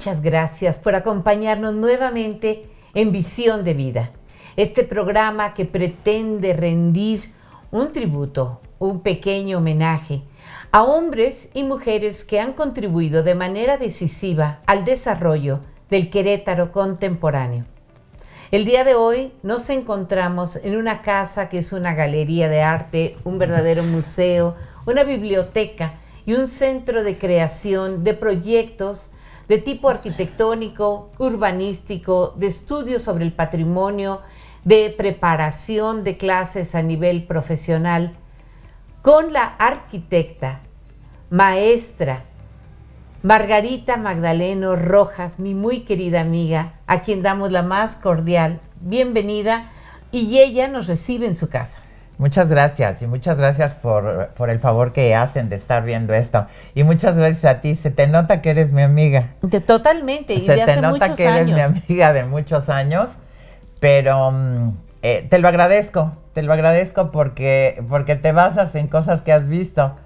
Muchas gracias por acompañarnos nuevamente en Visión de Vida, este programa que pretende rendir un tributo, un pequeño homenaje a hombres y mujeres que han contribuido de manera decisiva al desarrollo del Querétaro contemporáneo. El día de hoy nos encontramos en una casa que es una galería de arte, un verdadero museo, una biblioteca y un centro de creación de proyectos de tipo arquitectónico, urbanístico, de estudios sobre el patrimonio, de preparación de clases a nivel profesional, con la arquitecta, maestra Margarita Magdaleno Rojas, mi muy querida amiga, a quien damos la más cordial bienvenida, y ella nos recibe en su casa. Muchas gracias, y muchas gracias por el favor que hacen de estar viendo esto. Y muchas gracias a ti. Se te nota que eres mi amiga. Totalmente, y de hace muchos años. Se te nota que eres mi amiga de muchos años, pero te lo agradezco porque te basas en cosas que has visto.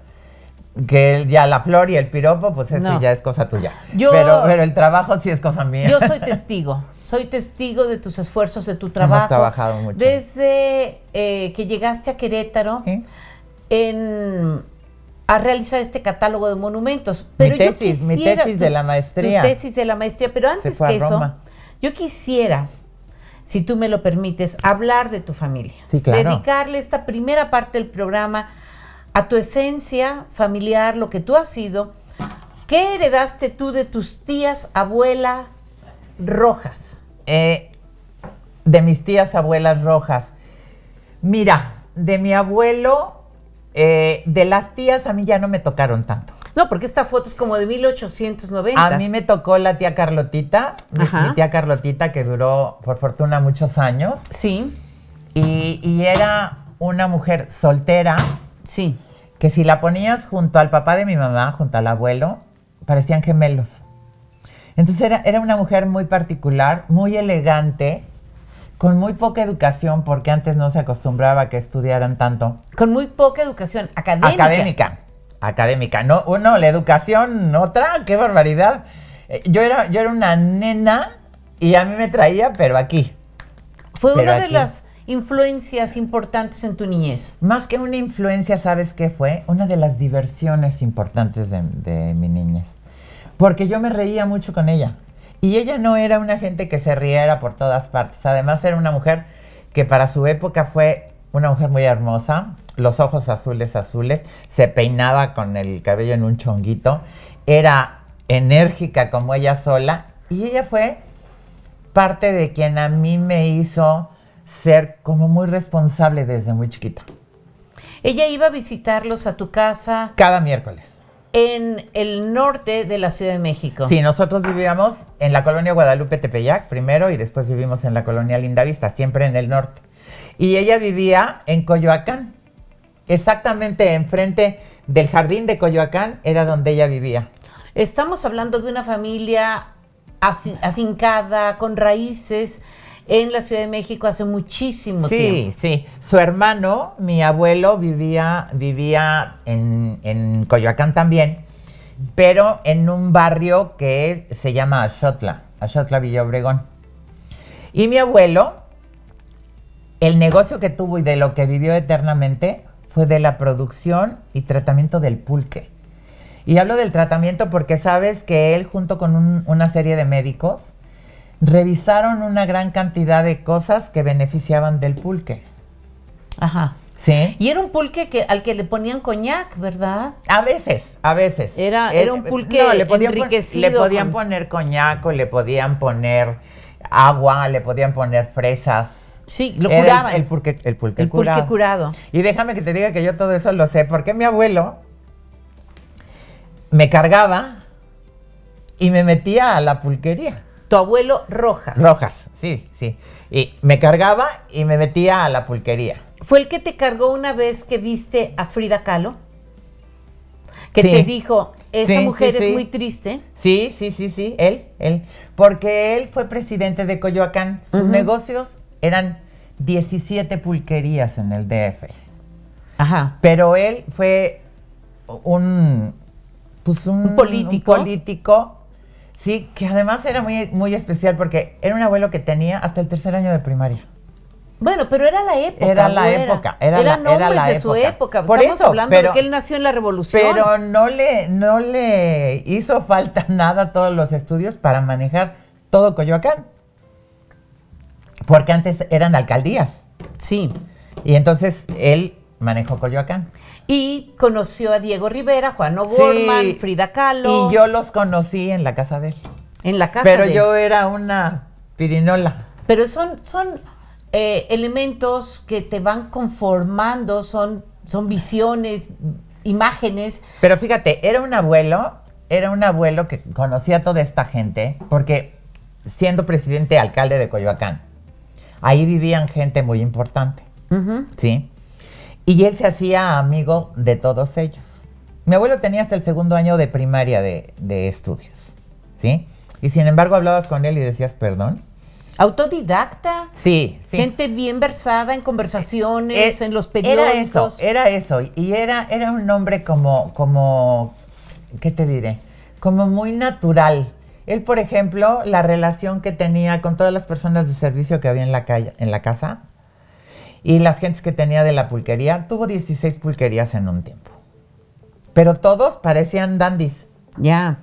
Que ya la flor y el piropo, pues eso ya es cosa tuya. Pero el trabajo sí es cosa mía. Yo soy testigo de tus esfuerzos, de tu trabajo. Hemos trabajado mucho. Desde que llegaste a Querétaro a realizar este catálogo de monumentos. Pero mi tesis de la maestría. Tu tesis de la maestría, pero antes que eso, yo quisiera, si tú me lo permites, hablar de tu familia. Sí, claro. Dedicarle esta primera parte del programa a tu esencia familiar, lo que tú has sido. ¿Qué heredaste tú de tus tías, abuelas Rojas? De mis tías, abuelas Rojas. Mira, de mi abuelo, de las tías a mí ya no me tocaron tanto. No, porque esta foto es como de 1890. A mí me tocó la tía Carlotita, mi tía Carlotita, que duró, por fortuna, muchos años. Sí. Y era una mujer soltera. Sí. Que si la ponías junto al papá de mi mamá, junto al abuelo, parecían gemelos. Entonces era una mujer muy particular, muy elegante, con muy poca educación, porque antes no se acostumbraba a que estudiaran tanto. Con muy poca educación académica. Académica. No, la educación, otra, qué barbaridad. Yo era una nena y a mí me traía, pero aquí. Fue una de las influencias importantes en tu niñez. Más que una influencia, ¿sabes qué fue? Una de las diversiones importantes de mi niñez. Porque yo me reía mucho con ella. Y ella no era una gente que se riera por todas partes. Además, era una mujer que para su época fue una mujer muy hermosa. Los ojos azules, se peinaba con el cabello en un chonguito. Era enérgica como ella sola. Y ella fue parte de quien a mí me hizo ser como muy responsable desde muy chiquita. Ella iba a visitarlos a tu casa cada miércoles. En el norte de la Ciudad de México. Sí, nosotros vivíamos en la colonia Guadalupe Tepeyac primero y después vivimos en la colonia Lindavista, siempre en el norte. Y ella vivía en Coyoacán, exactamente enfrente del jardín de Coyoacán era donde ella vivía. Estamos hablando de una familia afincada, con raíces en la Ciudad de México hace muchísimo tiempo. Sí. Su hermano, mi abuelo, vivía en Coyoacán también, pero en un barrio que se llama Axotla Villa Obregón. Y mi abuelo, el negocio que tuvo y de lo que vivió eternamente fue de la producción y tratamiento del pulque. Y hablo del tratamiento porque sabes que él, junto con una serie de médicos, revisaron una gran cantidad de cosas que beneficiaban del pulque. Ajá. ¿Sí? Y era un pulque al que le ponían coñac, ¿verdad? A veces. Era un pulque enriquecido. Le podían poner coñac, o le podían poner agua, le podían poner fresas. Sí, lo curaban. El pulque curado. Y déjame que te diga que yo todo eso lo sé, porque mi abuelo me cargaba y me metía a la pulquería. Tu abuelo Rojas. Sí. Y me cargaba y me metía a la pulquería. ¿Fue el que te cargó una vez que viste a Frida Kahlo? Que te dijo, esa mujer es muy triste. Sí, él. Porque él fue presidente de Coyoacán. Sus negocios eran 17 pulquerías en el DF. Ajá. Pero él fue un político Sí, que además era muy, muy especial porque era un abuelo que tenía hasta el 3er año de primaria. Bueno, pero era la época. Era la güera. época. Eran hombres la de su época. Por Estamos eso, hablando de que él nació en la Revolución. Pero no le hizo falta nada a todos los estudios para manejar todo Coyoacán. Porque antes eran alcaldías. Sí. Y entonces él manejó Coyoacán. Y conoció a Diego Rivera, Juan O'Gorman, Sí, Frida Kahlo. Y yo los conocí en la casa de él. En la casa Pero de él. yo era una pirinola. Pero son elementos que te van conformando, son visiones, imágenes. Pero fíjate, era un abuelo que conocía a toda esta gente, porque siendo presidente alcalde de Coyoacán, ahí vivían gente muy importante, ¿sí? Y él se hacía amigo de todos ellos. Mi abuelo tenía hasta el 2º año de primaria de estudios, ¿sí? Y sin embargo hablabas con él y decías, ¿perdón? Autodidacta. Sí, sí. Gente bien versada en conversaciones, en los periódicos. Era eso. Y era un hombre como, ¿qué te diré? Como muy natural. Él, por ejemplo, la relación que tenía con todas las personas de servicio que había en la casa y las gentes que tenía de la pulquería, tuvo 16 pulquerías en un tiempo. Pero todos parecían dandis. Ya.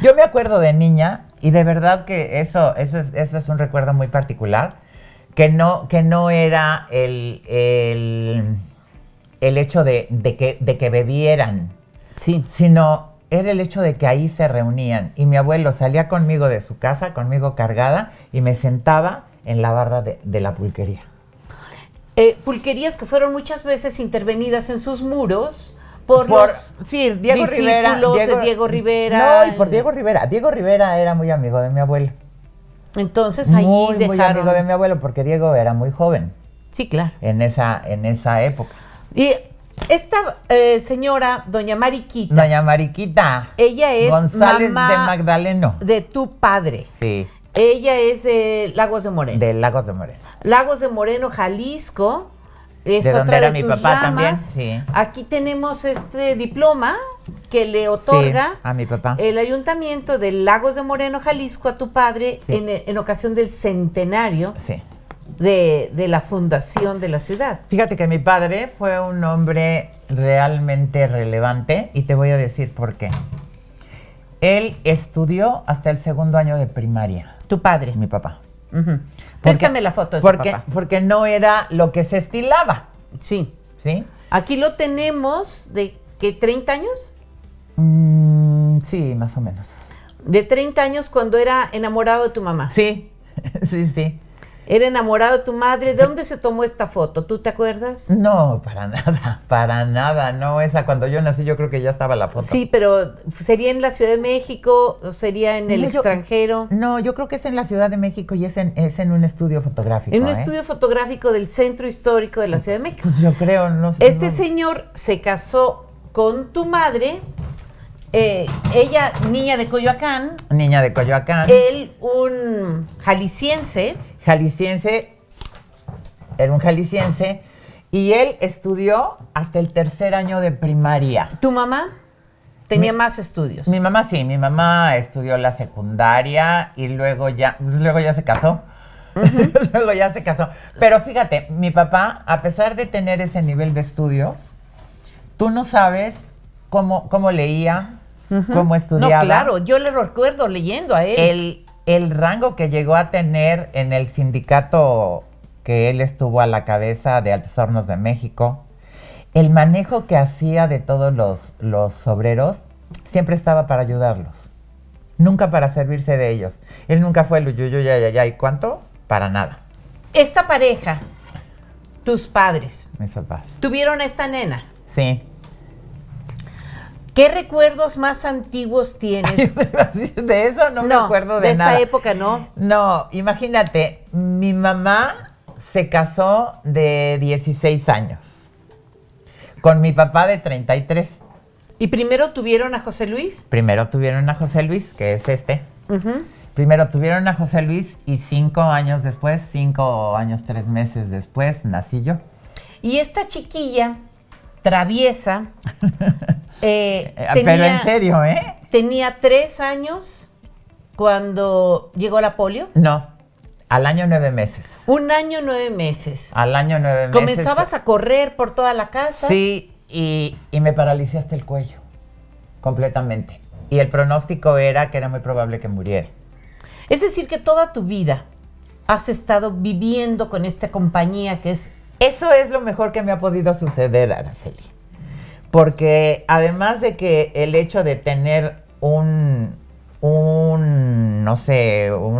Yo me acuerdo de niña, y de verdad que eso es un recuerdo muy particular, que no era el hecho de que bebieran, Sí. sino era el hecho de que ahí se reunían. Y mi abuelo salía conmigo de su casa, conmigo cargada, y me sentaba en la barra de la pulquería. Pulquerías que fueron muchas veces intervenidas en sus muros por los Diego Rivera. de Diego Rivera. No, y por Diego Rivera. Diego Rivera era muy amigo de mi abuelo. Entonces ahí muy dejaron... Muy amigo de mi abuelo, porque Diego era muy joven. Sí, claro. En esa época. Y esta señora, doña Mariquita. Doña Mariquita. Ella es González mamá de Magdaleno. de tu padre. Sí. Ella es de Lagos de Moreno. De Lagos de Moreno. Lagos de Moreno, Jalisco. Es de otra donde era de mi tus papá ramas. también. Sí. Aquí tenemos este diploma que le otorga Sí, a mi papá. el Ayuntamiento de Lagos de Moreno, Jalisco, a tu padre Sí. en ocasión del centenario Sí. de la fundación de la ciudad. Fíjate que mi padre fue un hombre realmente relevante y te voy a decir por qué. Él estudió hasta el 2º año de primaria. Tu padre. Mi papá. Ujú. Préstame la foto de tu papá. Porque no era lo que se estilaba, Sí. ¿sí? Aquí lo tenemos de, ¿qué? ¿30 años? Sí, más o menos. De 30 años cuando era enamorado de tu mamá. Sí, sí, sí. Era enamorado de tu madre. ¿De dónde se tomó esta foto? ¿Tú te acuerdas? No, para nada, no, esa cuando yo nací yo creo que ya estaba la foto. Sí, pero ¿sería en la Ciudad de México o sería en el No, extranjero? No, yo creo que es en la Ciudad de México y es en un estudio fotográfico. En un estudio fotográfico del Centro Histórico de la Ciudad de México. Pues yo creo, no sé. Este no. señor se casó con tu madre, ella niña de Coyoacán, Niña de Coyoacán. él un jalisciense. Jalisciense, era un jalisciense, y él estudió hasta el 3er año de primaria. ¿Tu mamá? Tenía más estudios. Mi mamá sí, mi mamá estudió la secundaria y luego ya se casó. Luego ya se casó. Pero fíjate, mi papá, a pesar de tener ese nivel de estudios, tú no sabes cómo leía, cómo estudiaba. No, claro, yo le recuerdo leyendo a él. El rango que llegó a tener en el sindicato que él estuvo a la cabeza de Altos Hornos de México, el manejo que hacía de todos los obreros, siempre estaba para ayudarlos, nunca para servirse de ellos. Él nunca fue el uyuyo, ya, ¿y cuánto? Para nada. Esta pareja, tus padres, Mis papás. tuvieron a esta nena. Sí. ¿Qué recuerdos más antiguos tienes? De eso no me acuerdo de nada. De esta época, ¿no? No, imagínate, mi mamá se casó de 16 años con mi papá de 33. ¿Y primero tuvieron a José Luis? Primero tuvieron a José Luis, que es este. Primero tuvieron a José Luis y 5 años después, 5 años, 3 meses después, nací yo. Y esta chiquilla, traviesa, Pero en serio, ¿eh? tenía 3 años cuando llegó la polio? No, al año 9 meses. 1 año 9 meses. Al año 9 meses. ¿Comenzabas a correr por toda la casa? Sí, y me paralicé hasta el cuello, completamente. Y el pronóstico era que era muy probable que muriera. Es decir, que toda tu vida has estado viviendo con esta compañía que es... Eso es lo mejor que me ha podido suceder, Araceli. Porque además de que el hecho de tener un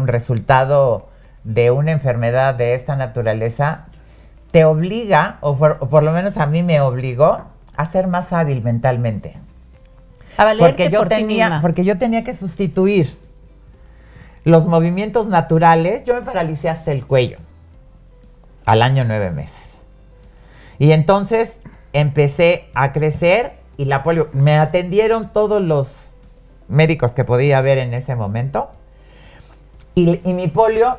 resultado de una enfermedad de esta naturaleza, te obliga, o por lo menos a mí me obligó, a ser más hábil mentalmente. A valerte por ti misma. Porque yo tenía que sustituir los movimientos naturales. Yo me paralicé hasta el cuello al año 9 meses. Y entonces empecé a crecer y la polio, me atendieron todos los médicos que podía haber en ese momento. Y mi polio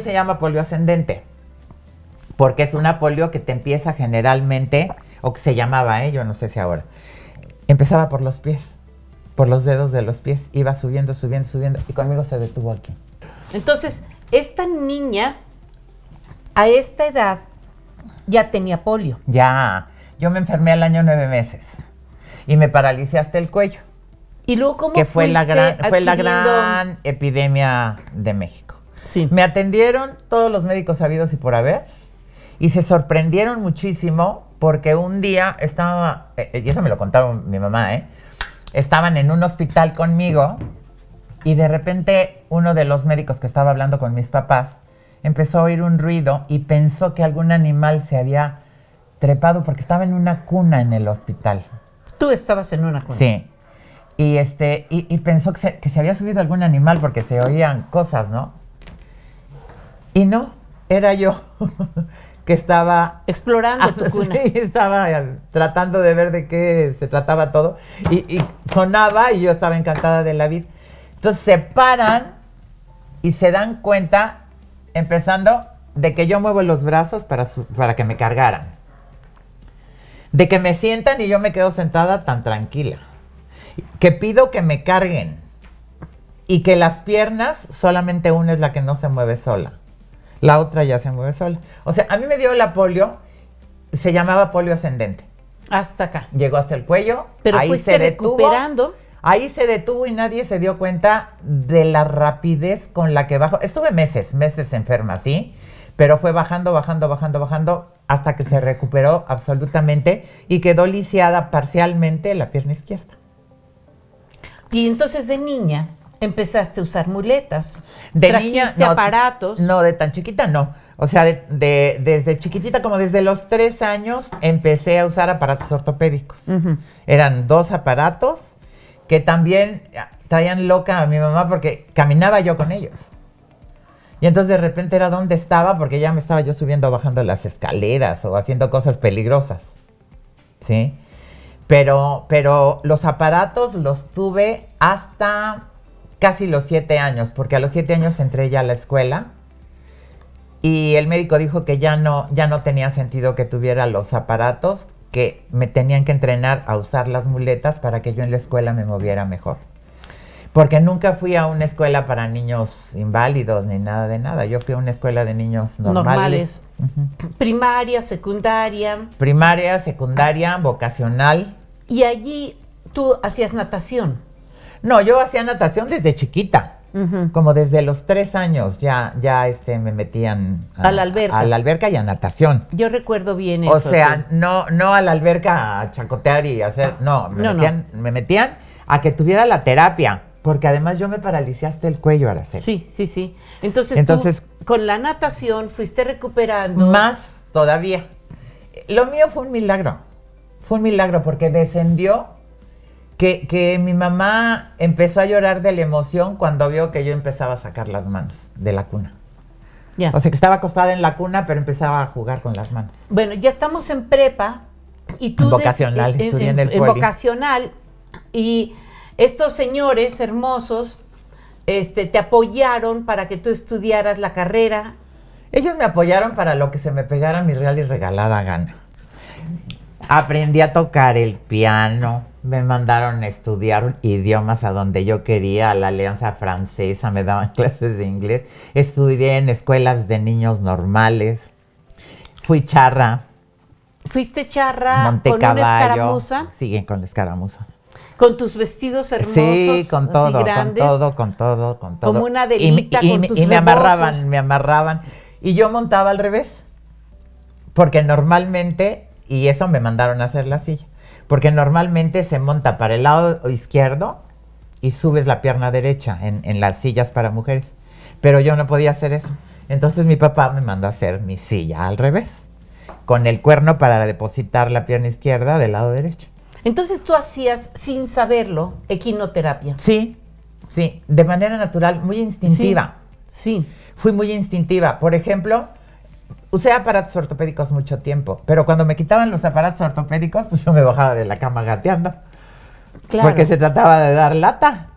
se llama polio ascendente, porque es una polio que te empieza generalmente, o que se llamaba, yo no sé si ahora, empezaba por los pies, por los dedos de los pies, iba subiendo, subiendo, subiendo, y conmigo se detuvo aquí. Entonces, esta niña, a esta edad, ya tenía polio. Ya, yo me enfermé al año 9 meses, y me paralicé hasta el cuello. ¿Y luego cómo que fue la adquiriendo... gran epidemia de México. Sí. Me atendieron todos los médicos habidos y por haber, y se sorprendieron muchísimo porque un día estaba, y eso me lo contaron mi mamá, estaban en un hospital conmigo y de repente uno de los médicos que estaba hablando con mis papás empezó a oír un ruido y pensó que algún animal se había trepado porque estaba en una cuna en el hospital. Tú estabas en una cuna. Sí. Y pensó que se había subido algún animal porque se oían cosas, ¿no? Y no, era yo que estaba... explorando tu cuna. Sí, estaba tratando de ver de qué se trataba todo. Y sonaba y yo estaba encantada de la vida. Entonces se paran y se dan cuenta, empezando, de que yo muevo los brazos para que me cargaran. De que me sientan y yo me quedo sentada tan tranquila. Que pido que me carguen y que las piernas, solamente una es la que no se mueve sola, la otra ya se mueve sola. O sea, a mí me dio la polio, se llamaba polio ascendente. Hasta acá. Llegó hasta el cuello, pero ahí fuiste se detuvo, recuperando. Ahí se detuvo y nadie se dio cuenta de la rapidez con la que bajó. Estuve meses enferma, ¿sí? Pero fue bajando hasta que se recuperó absolutamente y quedó lisiada parcialmente la pierna izquierda. Y entonces de niña empezaste a usar muletas. De niña, no, aparatos. No, de tan chiquita no. O sea, desde chiquitita, como desde los 3 años, empecé a usar aparatos ortopédicos. Uh-huh. Eran 2 aparatos que también traían loca a mi mamá porque caminaba yo con ellos. Y entonces de repente era donde estaba, porque ya me estaba yo subiendo o bajando las escaleras o haciendo cosas peligrosas. ¿Sí? Pero los aparatos los tuve hasta casi los 7 años, porque a los 7 años entré ya a la escuela y el médico dijo que ya no tenía sentido que tuviera los aparatos, que me tenían que entrenar a usar las muletas para que yo en la escuela me moviera mejor. Porque nunca fui a una escuela para niños inválidos ni nada de nada. Yo fui a una escuela de niños normales. Uh-huh. Primaria, secundaria. Primaria, secundaria, vocacional. ¿Y allí tú hacías natación? No, yo hacía natación desde chiquita. Uh-huh. Como desde los 3 años ya me metían a la alberca. A la alberca y a natación. Yo recuerdo bien eso. O sea, no a la alberca a chacotear y hacer... No, me metían a que tuviera la terapia. Porque además yo me paralicé hasta el cuello, Araceli. Sí. Entonces tú, con la natación, fuiste recuperando... Más todavía. Lo mío fue un milagro. Fue un milagro porque descendió que mi mamá empezó a llorar de la emoción cuando vio que yo empezaba a sacar las manos de la cuna. Ya. O sea, que estaba acostada en la cuna, pero empezaba a jugar con las manos. Bueno, ya estamos en prepa y tú... En vocacional, estudié en el poli. En vocacional, y... estos señores hermosos te apoyaron para que tú estudiaras la carrera. Ellos me apoyaron para lo que se me pegara mi real y regalada gana. Aprendí a tocar el piano, me mandaron a estudiar idiomas a donde yo quería, a la Alianza Francesa, me daban clases de inglés. Estudié en escuelas de niños normales. Fui charra. ¿Fuiste charra Monté con caballo. una escaramuza? Sí, con la escaramuza. Con tus vestidos hermosos, Sí, con así todo, grandes. con todo. Como una Adelita con tus y me rebozos. me amarraban. Y yo montaba al revés. Porque normalmente, y eso me mandaron a hacer la silla, porque normalmente se monta para el lado izquierdo y subes la pierna derecha en las sillas para mujeres. Pero yo no podía hacer eso. Entonces mi papá me mandó a hacer mi silla al revés, con el cuerno para depositar la pierna izquierda del lado derecho. Entonces tú hacías, sin saberlo, equinoterapia. Sí, de manera natural, muy instintiva. Sí. Fui muy instintiva. Por ejemplo, usé aparatos ortopédicos mucho tiempo, pero cuando me quitaban los aparatos ortopédicos, pues yo me bajaba de la cama gateando. Claro. Porque se trataba de dar lata.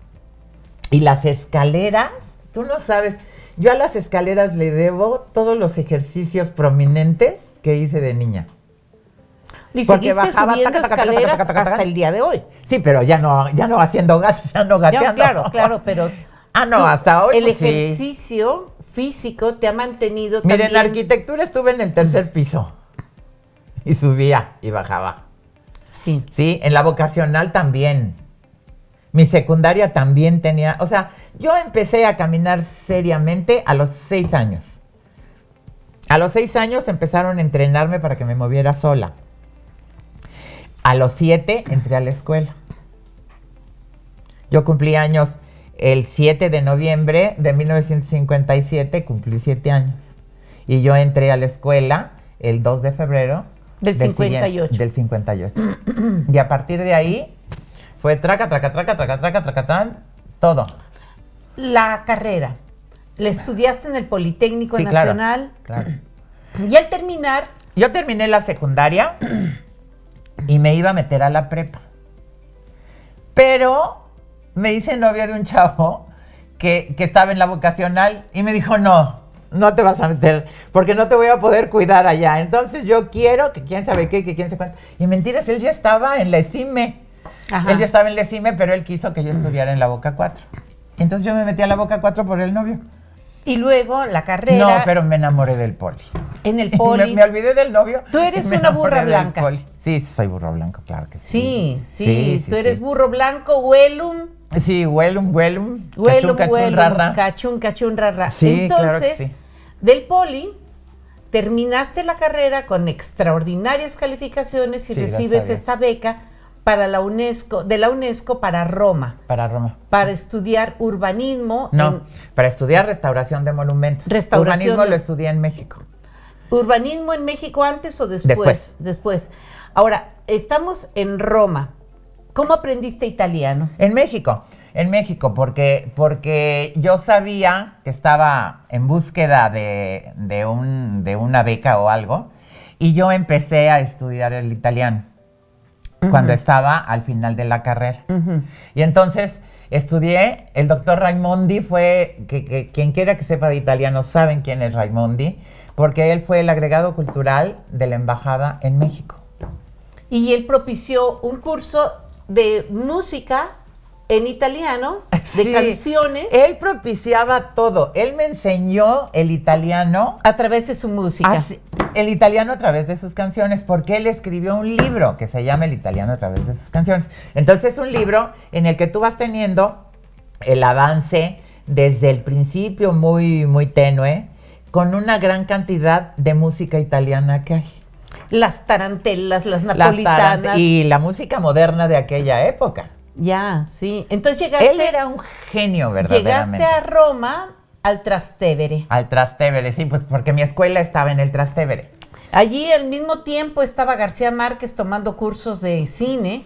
Y las escaleras, tú no sabes, yo a las escaleras le debo todos los ejercicios prominentes que hice de niña. Y Porque seguiste bajaba, subiendo taca, taca, taca, escaleras taca, taca, taca. hasta el día de hoy. Sí, pero ya no haciendo ya no gateando. Claro, pero Hasta hoy. el pues, sí. ejercicio físico te ha mantenido Miren, también. en arquitectura estuve en el tercer piso. Y subía y bajaba. Sí. Sí, en la vocacional también. Mi secundaria también tenía, o sea, yo empecé a caminar seriamente a los 6 años. A los 6 años empezaron a entrenarme para que me moviera sola. A los 7 entré a la escuela. Yo cumplí años el 7 de noviembre de 1957, cumplí 7 años. Y yo entré a la escuela el 2 de febrero Del 58. Del 58. Y a partir de ahí fue traca, todo. La carrera. La estudiaste en el Politécnico Sí, Nacional. Claro. Y al terminar, Yo terminé la secundaria y me iba a meter a la prepa. Pero me hice novia de un chavo que estaba en la vocacional y me dijo, no te vas a meter porque no te voy a poder cuidar allá. Entonces yo quiero que quién sabe qué, que quién sabe cuánto. Y mentiras, él ya estaba en la ESIME. Ajá. Él ya estaba en la ESIME, pero él quiso que yo estudiara en la Boca 4. Entonces yo me metí a la Boca 4 por el novio. y luego la carrera No, pero me enamoré del Poli. en el Poli. Me olvidé del novio. Tú eres y me una burra enamoré del blanca. Poli. Sí, soy burro blanco, claro que sí. Sí, tú eres burro blanco, huelum. Sí, huelum. Cachún, rarra. Cachún, rarra. Sí, Entonces, claro que sí. del Poli, terminaste la carrera con extraordinarias calificaciones y Sí, gracias a recibes Dios. esta beca para la UNESCO, de la UNESCO para Roma, Para Roma. para estudiar urbanismo. No, para estudiar restauración de monumentos. Restauración Urbanismo de- lo estudié en México. ¿Urbanismo en México antes o después? Después. Ahora, estamos en Roma. ¿Cómo aprendiste italiano? En México, porque yo sabía que estaba en búsqueda de una beca o algo, y yo empecé a estudiar el italiano cuando estaba al final de la carrera. Y entonces estudié, el doctor Raimondi fue, que quien quiera que sepa de italiano saben quién es Raimondi, porque él fue el agregado cultural de la embajada en México. Y él propició un curso de música en italiano, de Sí, canciones, Él propiciaba todo. Él me enseñó el italiano, a través de su música. el italiano a través de sus canciones, porque él escribió un libro que se llama El italiano a través de sus canciones. Entonces es un libro en el que tú vas teniendo el avance desde el principio muy, muy tenue, con una gran cantidad de música italiana que hay. Las tarantelas, las Las napolitanas. y la música moderna de aquella época. Ya, sí. Entonces llegaste, Él era un genio, verdaderamente. llegaste a Roma, al Trastevere. Al Trastevere, sí, pues porque mi escuela estaba en el Trastevere. Allí al mismo tiempo estaba García Márquez tomando cursos de cine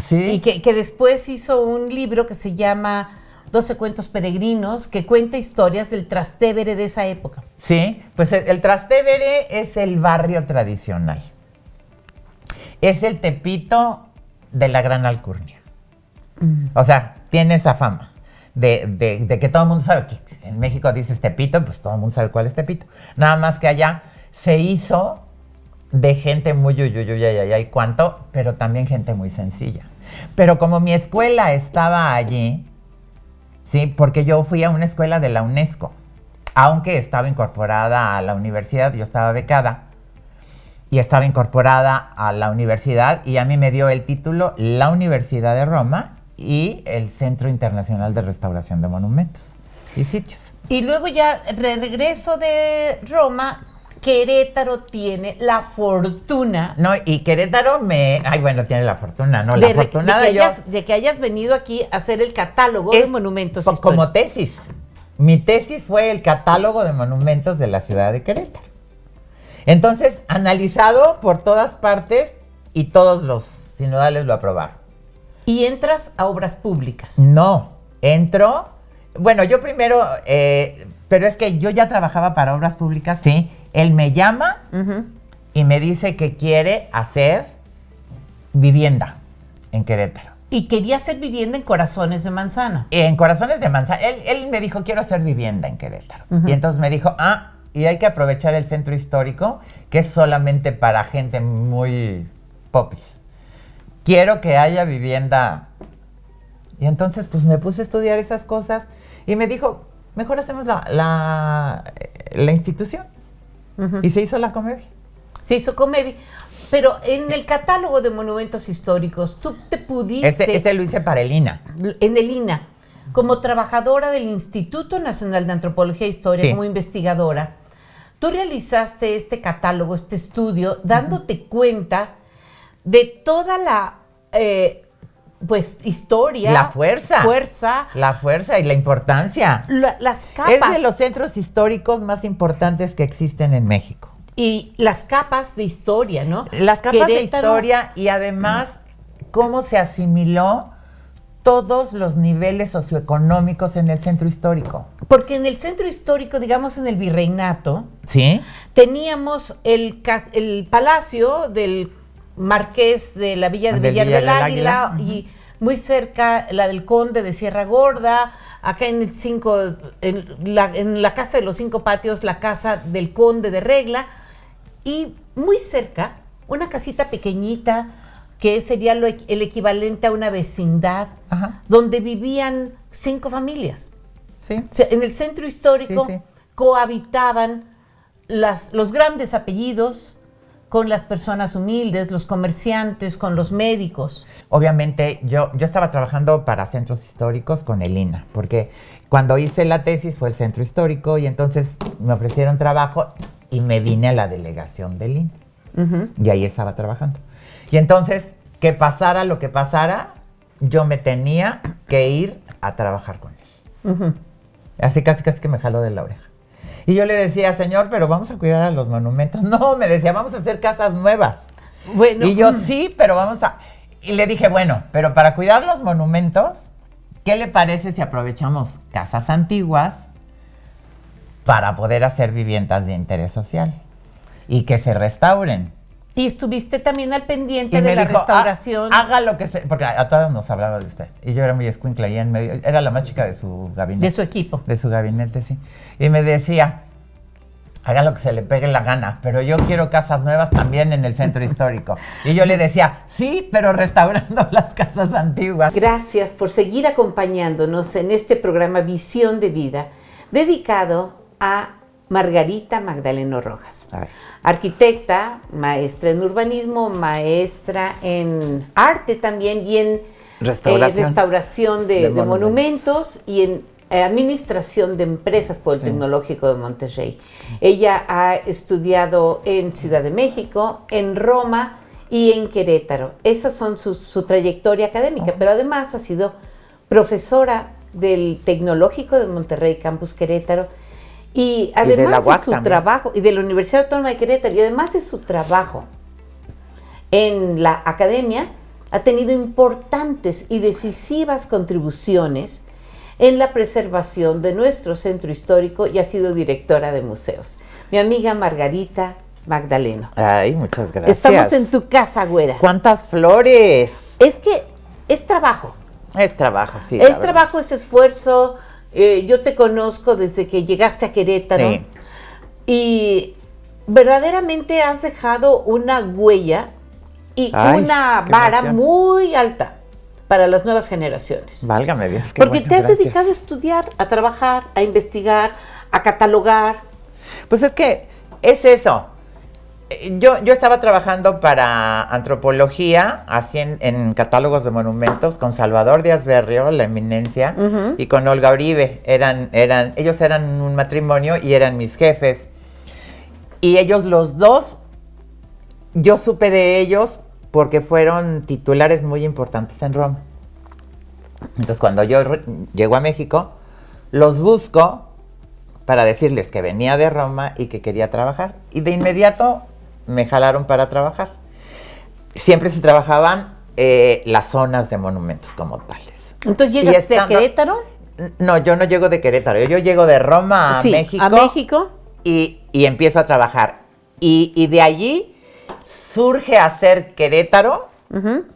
Sí. y que después hizo un libro que se llama 12 cuentos peregrinos, que cuenta historias del Trastevere de esa época. Sí, pues el Trastevere es el barrio tradicional. Es el Tepito de la Gran Alcurnia. O sea, tiene esa fama de que todo el mundo sabe que en México dices Tepito, pues todo el mundo sabe cuál es Tepito. Nada más que allá se hizo de gente muy y cuánto, pero también gente muy sencilla. Pero como mi escuela estaba allí, sí, porque yo fui a una escuela de la UNESCO, aunque estaba incorporada a la universidad, yo estaba becada, y estaba incorporada a la universidad, y a mí me dio el título la Universidad de Roma y el Centro Internacional de Restauración de Monumentos y Sitios. Y luego ya, regreso de Roma, Querétaro tiene la fortuna. No, y Querétaro tiene la fortuna, ¿no? De, La fortunada de que hayas venido aquí a hacer el catálogo de monumentos históricos. Como tesis. Mi tesis fue el catálogo de monumentos de la ciudad de Querétaro. Entonces, analizado por todas partes y todos los sinodales lo aprobaron. ¿Y entras a obras públicas? No, entro. Bueno, yo primero, pero es que yo ya trabajaba para obras públicas, sí. Él me llama y me dice que quiere hacer vivienda en Querétaro. Y quería hacer vivienda en Corazones de Manzana. En Corazones de Manzana. Él me dijo, quiero hacer vivienda en Querétaro. Y entonces me dijo, y hay que aprovechar el centro histórico, que es solamente para gente muy popis. Quiero que haya vivienda. Y entonces, pues, me puse a estudiar esas cosas y me dijo, mejor hacemos la institución. Y se hizo la Comevi. Se hizo Comevi. Pero en el catálogo de monumentos históricos, tú te pudiste... Este lo hice para el INA. En el INA, como trabajadora del Instituto Nacional de Antropología e Historia, como investigadora, tú realizaste este catálogo, este estudio, dándote cuenta de toda la historia. La fuerza. La fuerza y la importancia. Las capas. Es de los centros históricos más importantes que existen en México. Y las capas de historia, ¿no? Las capas de historia y además cómo se asimiló todos los niveles socioeconómicos en el centro histórico. Porque en el centro histórico, digamos en el Virreinato, ¿sí? Teníamos el palacio del Marqués de la Villa de Villar del Águila y muy cerca la del Conde de Sierra Gorda, acá en la Casa de los Cinco Patios, la Casa del Conde de Regla, y muy cerca una casita pequeñita que sería el equivalente a una vecindad, donde vivían 5 familias. Sí. O sea, en el centro histórico cohabitaban los grandes apellidos con las personas humildes, los comerciantes, con los médicos. Obviamente, yo estaba trabajando para centros históricos con el INA, porque cuando hice la tesis fue el centro histórico y entonces me ofrecieron trabajo y me vine a la delegación del INA. Y ahí estaba trabajando. Y entonces, que pasara lo que pasara, yo me tenía que ir a trabajar con él. Así casi que me jaló de la oreja. Y yo le decía, señor, pero vamos a cuidar a los monumentos. No, me decía, vamos a hacer casas nuevas. Bueno. Y yo, sí, pero vamos a... Y le dije, bueno, pero para cuidar los monumentos, ¿qué le parece si aprovechamos casas antiguas para poder hacer viviendas de interés social y que se restauren? Y estuviste también al pendiente de la restauración. Haga lo que sea, porque a todas nos hablaba de usted. Y yo era muy escuincla ahí en medio, era la más chica de su gabinete. De su equipo. De su gabinete, sí. Y me decía, haga lo que se le pegue la gana, pero yo quiero casas nuevas también en el centro histórico. Y yo le decía, sí, pero restaurando las casas antiguas. Gracias por seguir acompañándonos en este programa Visión de Vida, dedicado a Margarita Magdaleno Rojas, arquitecta, maestra en urbanismo, maestra en arte también y en restauración de monumentos y en administración de empresas por el Tecnológico de Monterrey. Ella ha estudiado en Ciudad de México, en Roma y en Querétaro. Esas son su trayectoria académica, pero además ha sido profesora del Tecnológico de Monterrey, Campus Querétaro. Y además de su trabajo, y de la Universidad Autónoma de Querétaro, y además de su trabajo en la academia, ha tenido importantes y decisivas contribuciones en la preservación de nuestro centro histórico y ha sido directora de museos. Mi amiga Margarita Magdaleno. Ay, muchas gracias. Estamos en tu casa, güera. ¡Cuántas flores! Es que es trabajo. Es trabajo, sí. Es trabajo, es esfuerzo. Yo te conozco desde que llegaste a Querétaro y verdaderamente has dejado una huella y una vara muy alta para las nuevas generaciones. Válgame Dios. Qué Porque bueno, te has gracias. dedicado a estudiar, a trabajar, a investigar, a catalogar. Pues es que es eso. Yo estaba trabajando para antropología, así en catálogos de monumentos, con Salvador Díaz Berrio, la eminencia, y con Olga Uribe. Ellos eran un matrimonio y eran mis jefes. Y ellos los dos, yo supe de ellos porque fueron titulares muy importantes en Roma. Entonces, cuando yo llego a México, los busco para decirles que venía de Roma y que quería trabajar. Y de inmediato me jalaron para trabajar. Siempre se trabajaban las zonas de monumentos como tales. Entonces, ¿llegaste a Querétaro? No, yo no llego de Querétaro. Yo llego de Roma a México. A México. Y empiezo a trabajar. Y de allí surge hacer Querétaro.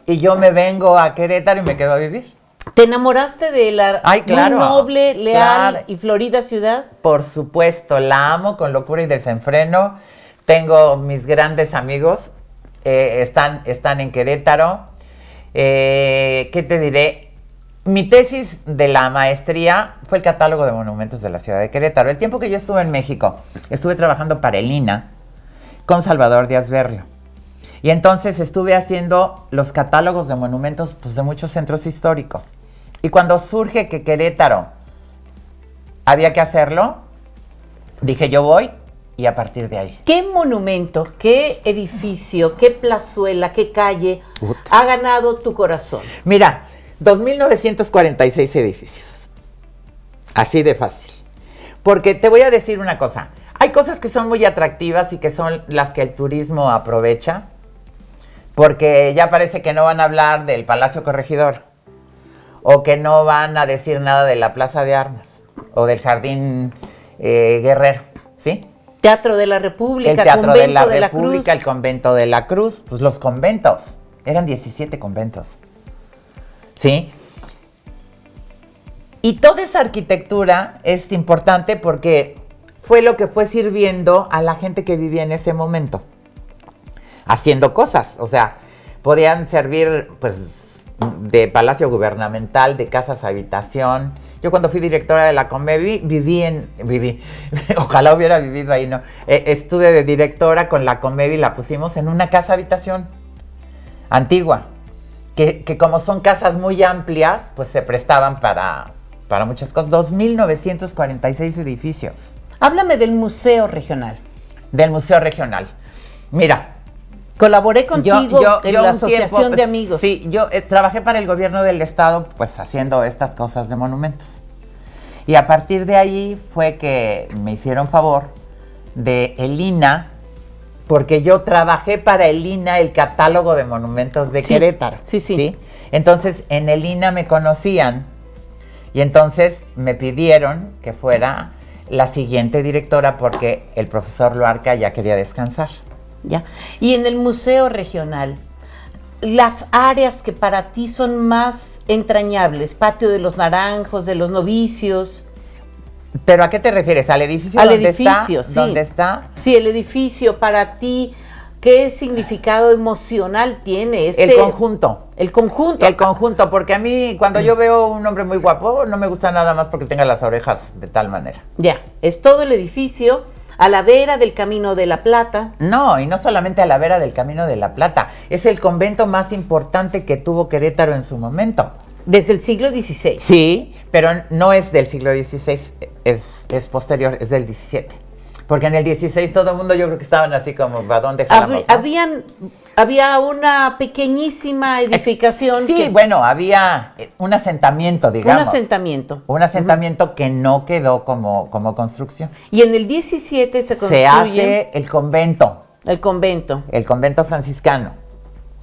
Y yo me vengo a Querétaro y me quedo a vivir. ¿Te enamoraste de la claro, muy noble, leal claro. y florida ciudad? Por supuesto, la amo con locura y desenfreno. Tengo mis grandes amigos, están en Querétaro. ¿Qué te diré? Mi tesis de la maestría fue el catálogo de monumentos de la ciudad de Querétaro. El tiempo que yo estuve en México, estuve trabajando para el INAH con Salvador Díaz Berrio. Y entonces estuve haciendo los catálogos de monumentos pues, de muchos centros históricos. Y cuando surge que Querétaro había que hacerlo, dije yo voy y a partir de ahí. ¿Qué monumento, qué edificio, qué plazuela, qué calle ha ganado tu corazón? Mira, 2.946 edificios. Así de fácil. Porque te voy a decir una cosa. Hay cosas que son muy atractivas y que son las que el turismo aprovecha. Porque ya parece que no van a hablar del Palacio Corregidor. O que no van a decir nada de la Plaza de Armas. O del Jardín Guerrero. ¿Sí? Teatro de la República, el Teatro Convento de la República, Cruz. el Convento de la Cruz. Pues los conventos. Eran 17 conventos. ¿Sí? Y toda esa arquitectura es importante porque fue lo que fue sirviendo a la gente que vivía en ese momento. Haciendo cosas, o sea, podían servir pues de palacio gubernamental, de casas habitación. Yo cuando fui directora de la Conmevi viví, ojalá hubiera vivido ahí, ¿no? Estuve de directora con la Conmevi, la pusimos en una casa habitación antigua, que como son casas muy amplias, pues se prestaban para muchas cosas. 2.946 edificios. Háblame del Museo Regional. Del Museo Regional. Mira. Colaboré contigo en la Asociación tiempo, de Amigos. Sí, yo trabajé para el gobierno del estado, pues haciendo estas cosas de monumentos. Y a partir de ahí fue que me hicieron favor de el INAH, porque yo trabajé para el INAH el catálogo de monumentos de Querétaro. Sí. Entonces, en el INAH me conocían y entonces me pidieron que fuera la siguiente directora porque el profesor Luarca ya quería descansar. Ya. Y en el Museo Regional, las áreas que para ti son más entrañables, Patio de los Naranjos, de los Novicios. ¿Pero a qué te refieres? ¿Al edificio? Al edificio, sí. ¿Dónde está? Sí, el edificio para ti, ¿qué significado emocional tiene? El conjunto. El conjunto. El conjunto, porque a mí cuando yo veo un hombre muy guapo, no me gusta nada más porque tenga las orejas de tal manera. Ya, es todo el edificio a la vera del Camino de la Plata. No, y no solamente a la vera del Camino de la Plata, es el convento más importante que tuvo Querétaro en su momento. Desde el siglo XVI. Sí, pero no es del siglo XVI, es posterior, es del XVII. Porque en el XVI todo el mundo yo creo que estaban así como, ¿a dónde jalamos? Había una pequeñísima edificación. Sí, bueno, había un asentamiento, digamos. Un asentamiento que no quedó como construcción. Y en el 17 se construye... Se hace el convento. El convento. El convento franciscano.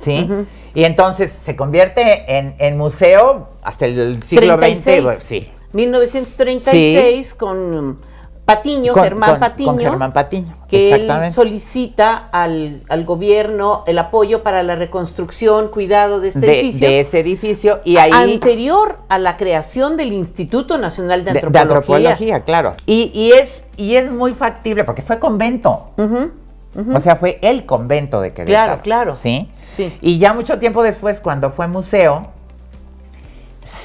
¿Sí? Y entonces se convierte en museo hasta el siglo XX. Sí. 1936 sí. Con Patiño, Germán Patiño. Con Germán Patiño, que él solicita al gobierno el apoyo para la reconstrucción, cuidado de este edificio. De ese edificio. Y ahí, anterior a la creación del Instituto Nacional de Antropología. De antropología, claro. Y es muy factible porque fue convento. O sea, fue el convento de Querétaro. Claro. ¿Sí? Sí. Y ya mucho tiempo después, cuando fue museo,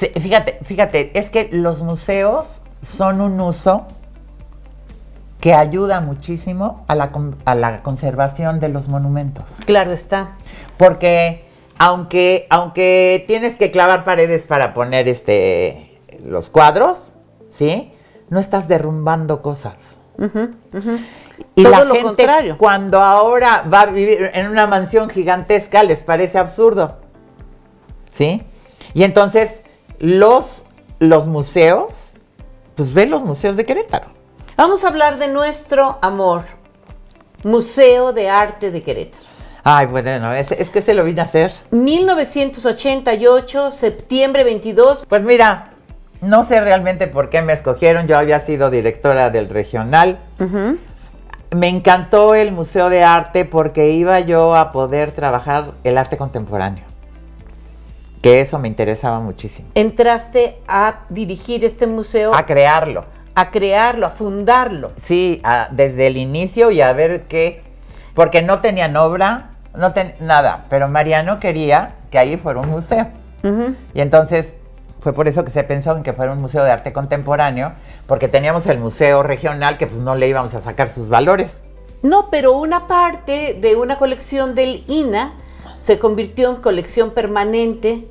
Sí, fíjate, es que los museos son un uso que ayuda muchísimo a la conservación de los monumentos. Claro está. Porque aunque tienes que clavar paredes para poner los cuadros, ¿sí? No estás derrumbando cosas. Y Todo la lo gente, contrario. cuando ahora va a vivir en una mansión gigantesca, les parece absurdo, ¿sí? Y entonces los museos, pues ve los museos de Querétaro. Vamos a hablar de nuestro amor, Museo de Arte de Querétaro. Ay, bueno, es que se lo vine a hacer. 1988, septiembre 22. Pues mira, no sé realmente por qué me escogieron. Yo había sido directora del regional. Uh-huh. Me encantó el Museo de Arte porque iba yo a poder trabajar el arte contemporáneo. Que eso me interesaba muchísimo. Entraste a dirigir este museo. A crearlo. A crearlo, a fundarlo. Sí, desde el inicio y a ver qué. Porque no tenían obra, nada. Pero Mariano quería que ahí fuera un museo. Uh-huh. Y entonces fue por eso que se pensó en que fuera un museo de arte contemporáneo, porque teníamos el museo regional que pues no le íbamos a sacar sus valores. No, pero una parte de una colección del INA se convirtió en colección permanente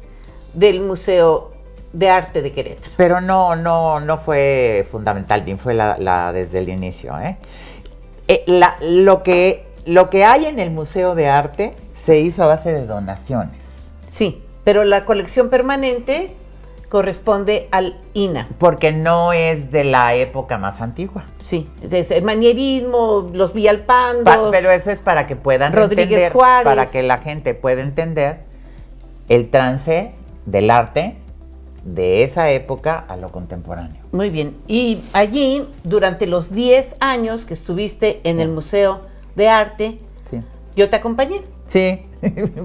del Museo de Arte de Querétaro. Pero no fue fundamental, bien fue la desde el inicio, ¿eh? Lo que hay en el Museo de Arte se hizo a base de donaciones. Sí, pero la colección permanente corresponde al INA. Porque no es de la época más antigua. Sí, es el manierismo, los Villalpandos. Pero eso es para que puedan Rodríguez entender, Juárez. para que la gente pueda entender el trance del arte de esa época a lo contemporáneo. Muy bien. Y allí, durante los 10 años que estuviste en el Museo de Arte, Sí. yo te acompañé. Sí,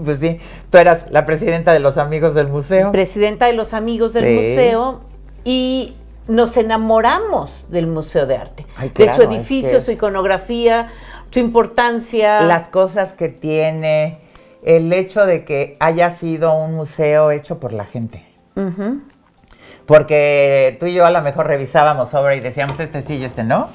pues sí. Tú eras la presidenta de los amigos del museo. Presidenta de los amigos del Sí. museo, y nos enamoramos del Museo de Arte. Ay, de claro, su edificio, es que su iconografía, su importancia. las cosas que tiene, el hecho de que haya sido un museo hecho por la gente. Uh-huh. Porque tú y yo a lo mejor revisábamos obra y decíamos este sí y este no.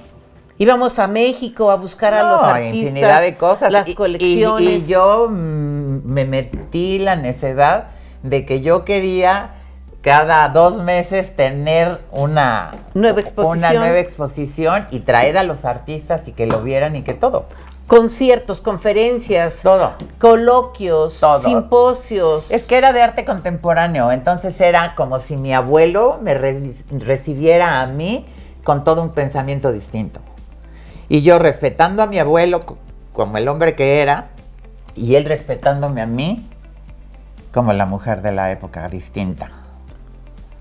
Íbamos a México a buscar a los artistas, infinidad de cosas. las colecciones. Y yo me metí la necedad de que yo quería cada 2 meses tener una nueva exposición y traer a los artistas y que lo vieran y que todo. Conciertos, conferencias, Todo. coloquios, Todo. simposios. Es que era de arte contemporáneo, entonces era como si mi abuelo me recibiera a mí con todo un pensamiento distinto. Y yo respetando a mi abuelo como el hombre que era, y él respetándome a mí como la mujer de la época distinta.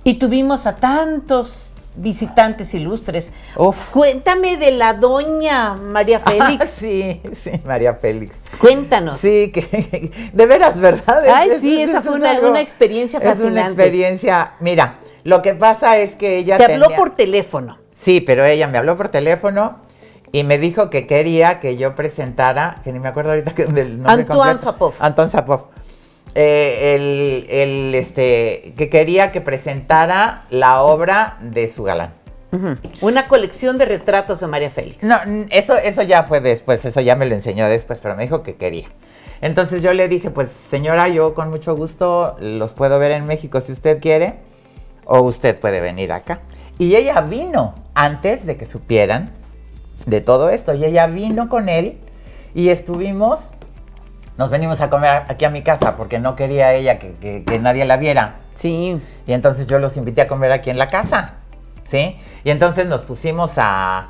Y tuvimos a tantos visitantes ilustres. Uf. Cuéntame de la doña María Félix. Sí, María Félix. Cuéntanos. Sí, que de veras, ¿verdad? Ay, sí, esa fue una experiencia fascinante. Es una experiencia, mira, lo que pasa es que ella Te habló por teléfono. Sí, pero ella me habló por teléfono y me dijo que quería que yo presentara, que ni me acuerdo ahorita del nombre Antoine completo. Sapov. Antoine Sapov. Que quería que presentara la obra de su galán. Uh-huh. Una colección de retratos de María Félix. No, eso ya fue después, eso ya me lo enseñó después, pero me dijo que quería. Entonces yo le dije, pues señora, yo con mucho gusto los puedo ver en México si usted quiere, o usted puede venir acá. Y ella vino antes de que supieran de todo esto, y ella vino con él y nos venimos a comer aquí a mi casa porque no quería ella que nadie la viera. Sí. Y entonces yo los invité a comer aquí en la casa, ¿sí? Y entonces nos pusimos a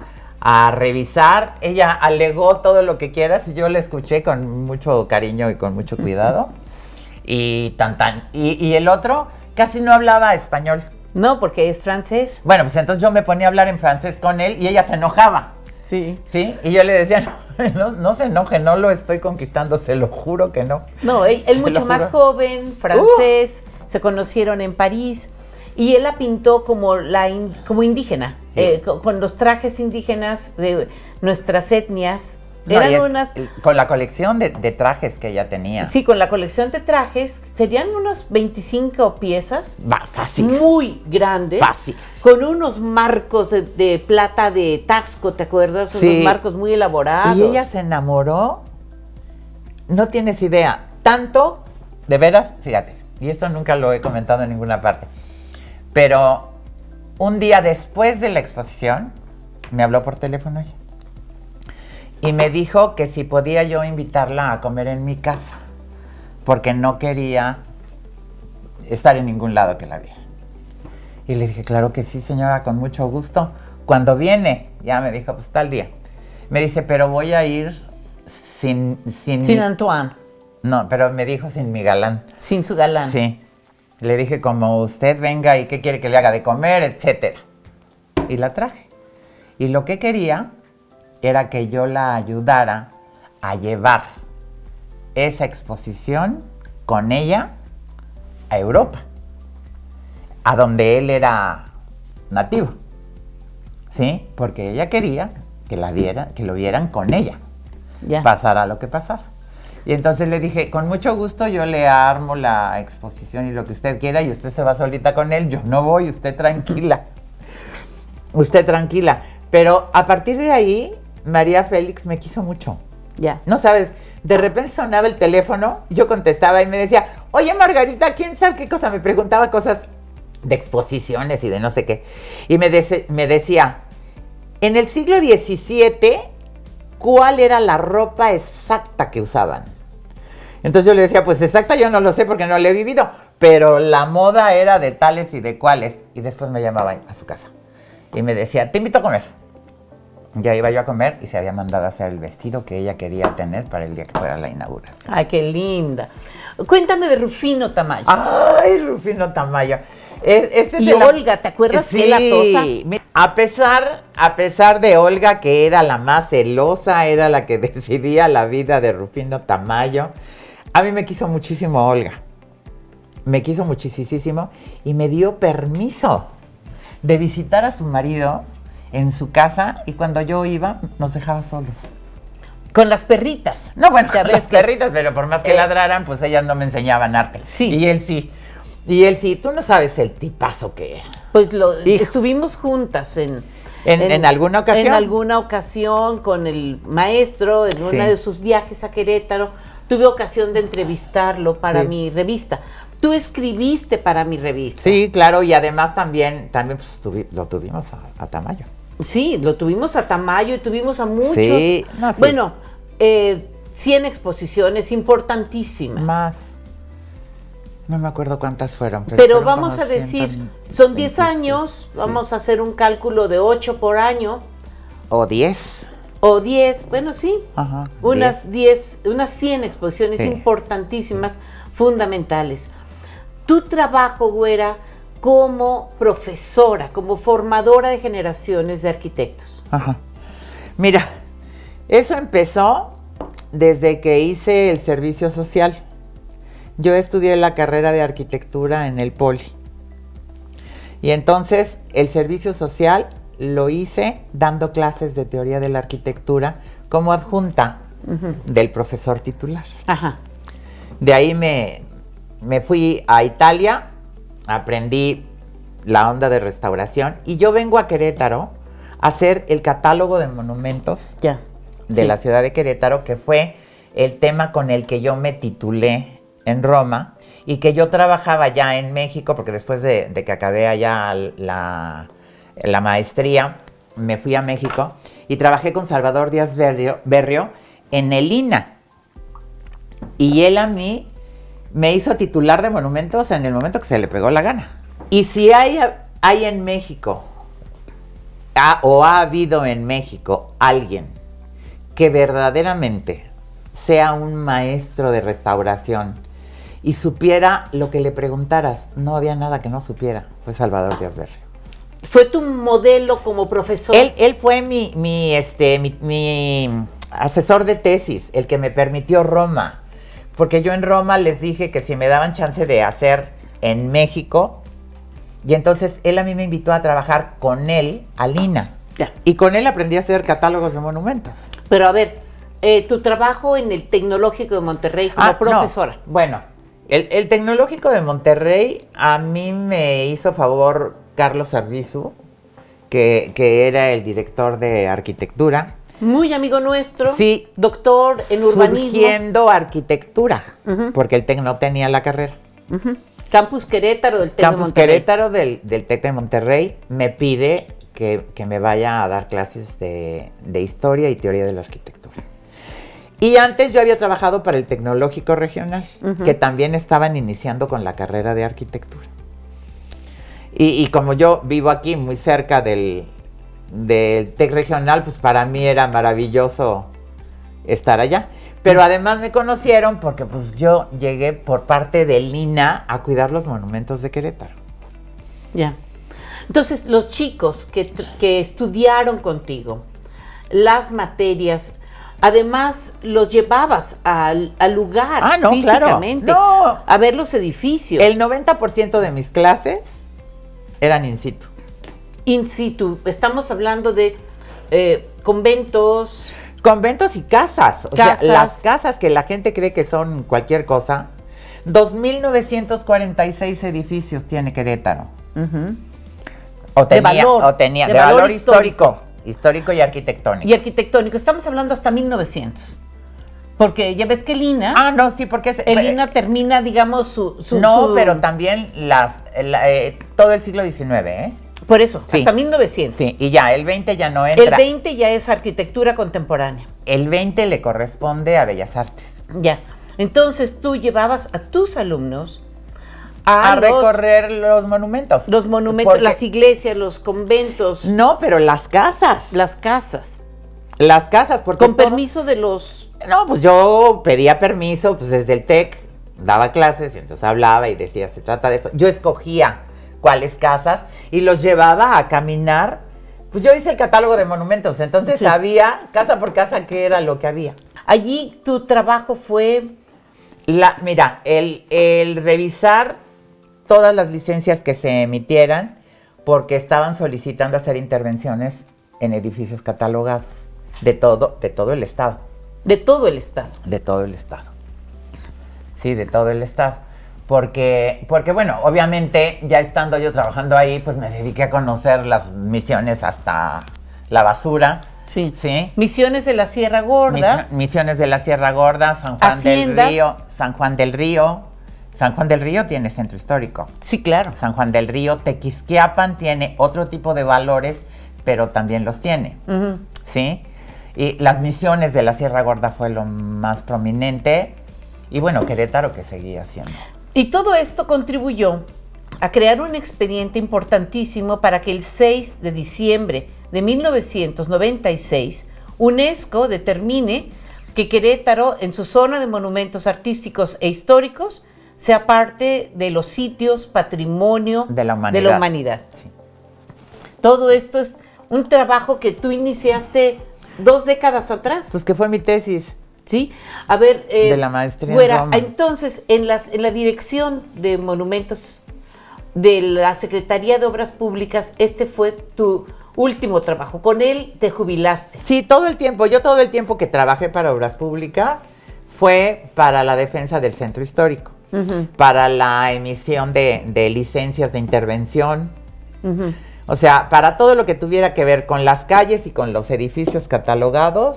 revisar. Ella alegó todo lo que quieras y yo la escuché con mucho cariño y con mucho cuidado. Y y el otro casi no hablaba español. No, porque es francés. Bueno, pues entonces yo me ponía a hablar en francés con él y ella se enojaba. Sí. ¿Sí? Y yo le decía, no se enoje, no lo estoy conquistando, se lo juro que no. No, él mucho más joven, francés, se conocieron en París y él la pintó como indígena, Sí. con los trajes indígenas de nuestras etnias No, Eran unas... Con la colección de trajes que ella tenía. Sí, con la colección de trajes, serían unas 25 piezas. Va, fácil. Muy grandes. Fácil. Con unos marcos de plata de Taxco, ¿te acuerdas? Sí. Unos marcos muy elaborados. Y ella se enamoró, no tienes idea, tanto, de veras, fíjate, y esto nunca lo he comentado en ninguna parte, pero un día después de la exposición, me habló por teléfono ella. Y me dijo que si podía yo invitarla a comer en mi casa, porque no quería estar en ningún lado que la viera. Y le dije, claro que sí, señora, con mucho gusto. Cuando viene, ya me dijo, pues tal día. Me dice, pero voy a ir sin Antoine. No, pero me dijo sin mi galán. Sin su galán. Sí. Le dije, como usted venga y qué quiere que le haga de comer, etcétera. Y la traje. Y lo que quería era que yo la ayudara a llevar esa exposición con ella a Europa, a donde él era nativo, ¿sí? Porque ella quería que lo vieran con ella, Ya. pasara lo que pasara. Y entonces le dije, con mucho gusto yo le armo la exposición y lo que usted quiera y usted se va solita con él, yo no voy, usted tranquila. Usted tranquila. Pero a partir de ahí, María Félix me quiso mucho. Ya. No sabes, de repente sonaba el teléfono, yo contestaba y me decía, oye Margarita, ¿quién sabe qué cosa? Me preguntaba cosas de exposiciones y de no sé qué. Y me decía, en el siglo XVII, ¿cuál era la ropa exacta que usaban? Entonces yo le decía, pues exacta yo no lo sé porque no la he vivido, pero la moda era de tales y de cuales. Y después me llamaba a su casa y me decía, te invito a comer. Ya iba yo a comer y se había mandado a hacer el vestido que ella quería tener para el día que fuera la inauguración. Ay, qué linda. Cuéntame de Rufino Tamayo. ¡Ay, Rufino Tamayo! Y Olga, ¿te acuerdas que la tosa? A pesar de Olga, que era la más celosa, era la que decidía la vida de Rufino Tamayo, a mí me quiso muchísimo Olga. Me quiso muchísimo y me dio permiso de visitar a su marido en su casa y cuando yo iba nos dejaba solos. Con las perritas. No, bueno, Ya con ves las que- perritas, pero por más que ladraran, pues ellas no me enseñaban arte. Sí. Y él sí. Y él sí. Tú no sabes el tipazo que era. Pues Hijo. estuvimos juntas en alguna ocasión. En alguna ocasión con el maestro, en uno Sí. de sus viajes a Querétaro. Tuve ocasión de entrevistarlo para Sí. mi revista. Tú escribiste para mi revista. Sí, claro, y además también pues, lo tuvimos a Tamayo. Sí, lo tuvimos a Tamayo y tuvimos a muchos. Sí, no, sí. Bueno, 100 exposiciones importantísimas. Más. No me acuerdo cuántas fueron. Pero fueron vamos como a decir, 126. son 10 años, vamos a hacer un cálculo de 8 por año, O 10. o 10, bueno, sí, Ajá. unas 100 exposiciones Sí. importantísimas, fundamentales. Tu trabajo, güera, como profesora, como formadora de generaciones de arquitectos. Ajá. Mira, eso empezó desde que hice el servicio social. Yo estudié la carrera de arquitectura en el Poli. Y entonces el servicio social lo hice dando clases de teoría de la arquitectura como adjunta del profesor titular. Ajá. De ahí me fui a Italia, aprendí la onda de restauración y yo vengo a Querétaro a hacer el catálogo de monumentos Ya. de Sí. la ciudad de Querétaro, que fue el tema con el que yo me titulé en Roma y que yo trabajaba ya en México, porque después de que acabé allá la maestría, me fui a México y trabajé con Salvador Díaz Berrio en el INA. Y él a mí me hizo titular de monumentos en el momento que se le pegó la gana. Y si hay en México, o ha habido en México alguien que verdaderamente sea un maestro de restauración y supiera lo que le preguntaras, no había nada que no supiera, fue Salvador Díaz Berrio. ¿Fue tu modelo como profesor? Él fue mi asesor de tesis, el que me permitió Roma, porque yo en Roma les dije que si me daban chance de hacer en México, y entonces él a mí me invitó a trabajar con él a Lina. Ya. Y con él aprendí a hacer catálogos de monumentos. Pero a ver, tu trabajo en el Tecnológico de Monterrey como profesora. No. Bueno, el Tecnológico de Monterrey, a mí me hizo favor Carlos Arbizu, que era el director de arquitectura. Muy amigo nuestro. Sí. Doctor en urbanismo. Surgiendo arquitectura, porque el TEC no tenía la carrera. Campus Querétaro del TEC de Monterrey. Campus Querétaro del TEC de Monterrey me pide que me vaya a dar clases de historia y teoría de la arquitectura. Y antes yo había trabajado para el Tecnológico Regional, que también estaban iniciando con la carrera de arquitectura. Y como yo vivo aquí muy cerca del TEC Regional, pues para mí era maravilloso estar allá. Pero además me conocieron porque pues yo llegué por parte del INA a cuidar los monumentos de Querétaro. Ya. Entonces, los chicos que estudiaron contigo, las materias, además los llevabas al lugar físicamente, claro. No. a ver los edificios. El 90% de mis clases eran in situ. In situ. Estamos hablando de conventos. Conventos y casas. O sea, las casas que la gente cree que son cualquier cosa. 2,946 edificios tiene Querétaro. De valor histórico y arquitectónico. Y arquitectónico. Estamos hablando hasta 1900. Porque ya ves que el INA... Ah, no, sí, porque... El INA termina, digamos, pero también todo el siglo XIX, ¿eh? Por eso, sí. Hasta 1900. Sí, y ya, el 20 ya no entra. El 20 ya es arquitectura contemporánea. El 20 le corresponde a Bellas Artes. Ya. Entonces tú llevabas a tus alumnos a recorrer los monumentos. Los monumentos, las iglesias, los conventos. No, pero las casas. Las casas. Las casas, porque... Con permiso de los... No, pues yo pedía permiso, pues desde el TEC, daba clases, y entonces hablaba y decía, se trata de eso. Yo escogía cuáles casas y los llevaba a caminar. Pues yo hice el catálogo de monumentos, entonces sabía casa por casa qué era lo que había. Allí tu trabajo fue... Mira, el revisar todas las licencias que se emitieran, porque estaban solicitando hacer intervenciones en edificios catalogados de todo el estado. ¿De todo el estado? De todo el estado. Sí, de todo el estado. Porque bueno, obviamente, ya estando yo trabajando ahí, pues me dediqué a conocer las misiones hasta la basura. Sí. ¿Sí? Misiones de la Sierra Gorda. Misiones de la Sierra Gorda, San Juan del Río. San Juan del Río. San Juan del Río tiene centro histórico. Sí, claro. San Juan del Río. Tequisquiapan tiene otro tipo de valores, pero también los tiene. ¿Sí? Y las misiones de la Sierra Gorda fue lo más prominente. Y bueno, Querétaro que seguía haciendo. Y todo esto contribuyó a crear un expediente importantísimo para que el 6 de diciembre de 1996 UNESCO determine que Querétaro, en su zona de monumentos artísticos e históricos, sea parte de los sitios patrimonio de la humanidad. Sí. Todo esto es un trabajo que tú iniciaste 2 décadas atrás. Pues que fue mi tesis. Sí, a ver, de la maestría Güera, en Roma. Entonces, en la dirección de monumentos de la Secretaría de Obras Públicas, este fue tu último trabajo. Con él te jubilaste. Sí, todo el tiempo. Yo todo el tiempo que trabajé para Obras Públicas fue para la defensa del centro histórico, para la emisión de licencias de intervención. O sea, para todo lo que tuviera que ver con las calles y con los edificios catalogados,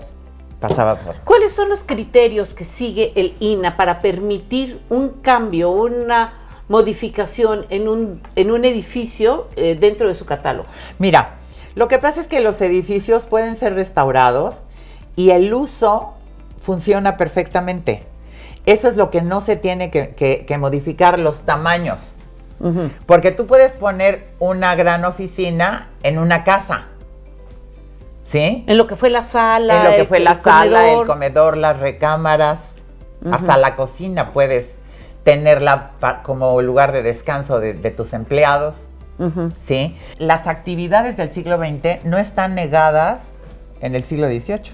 pasaba por... ¿Cuáles son los criterios que sigue el INA para permitir un cambio, una modificación en un edificio dentro de su catálogo? Mira, lo que pasa es que los edificios pueden ser restaurados y el uso funciona perfectamente. Eso es lo que no se tiene que modificar, los tamaños. Porque tú puedes poner una gran oficina en una casa. ¿Sí? En lo que fue la sala. En lo que fue la sala, el comedor, las recámaras, hasta la cocina puedes tenerla como lugar de descanso de tus empleados. ¿Sí? Las actividades del siglo XX no están negadas en el siglo XVIII.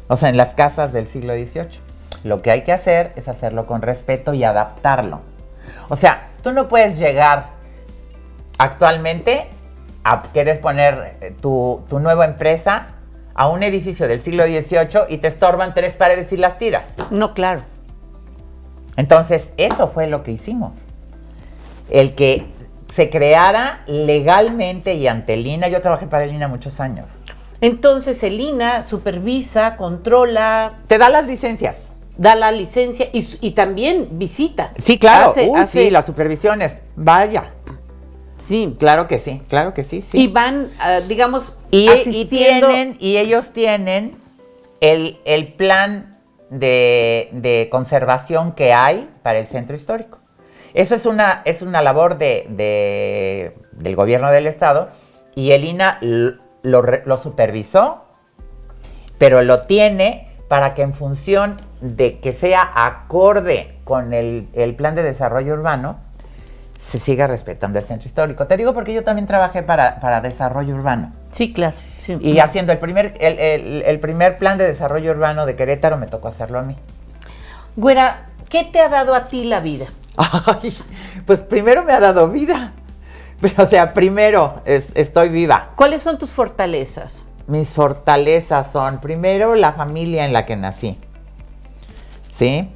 O sea, en las casas del siglo XVIII. Lo que hay que hacer es hacerlo con respeto y adaptarlo. O sea, tú no puedes llegar actualmente a querer poner tu nueva empresa a un edificio del siglo XVIII y te estorban 3 paredes y las tiras. No, claro. Entonces, eso fue lo que hicimos. El que se creara legalmente y ante el INAH. Yo trabajé para el INAH muchos años. Entonces el INAH supervisa, controla, Te da las licencias. da la licencia y también visita. Sí, claro. Hace- Sí, las supervisiones. Vaya. Sí. Claro que sí, sí. Y van, digamos, Y asistiendo. ellos tienen el plan de conservación que hay para el centro histórico. Eso es una labor del gobierno del estado, y el INAH lo supervisó, pero lo tiene para que en función de que sea acorde con el plan de desarrollo urbano, se siga respetando el centro histórico. Te digo porque yo también trabajé para desarrollo urbano. Sí, claro. Sí. Y haciendo el primer plan de desarrollo urbano de Querétaro, me tocó hacerlo a mí. Güera, ¿qué te ha dado a ti la vida? Ay, pues primero me ha dado vida. Pero, o sea, primero estoy viva. ¿Cuáles son tus fortalezas? Mis fortalezas son, primero, la familia en la que nací. ¿Sí?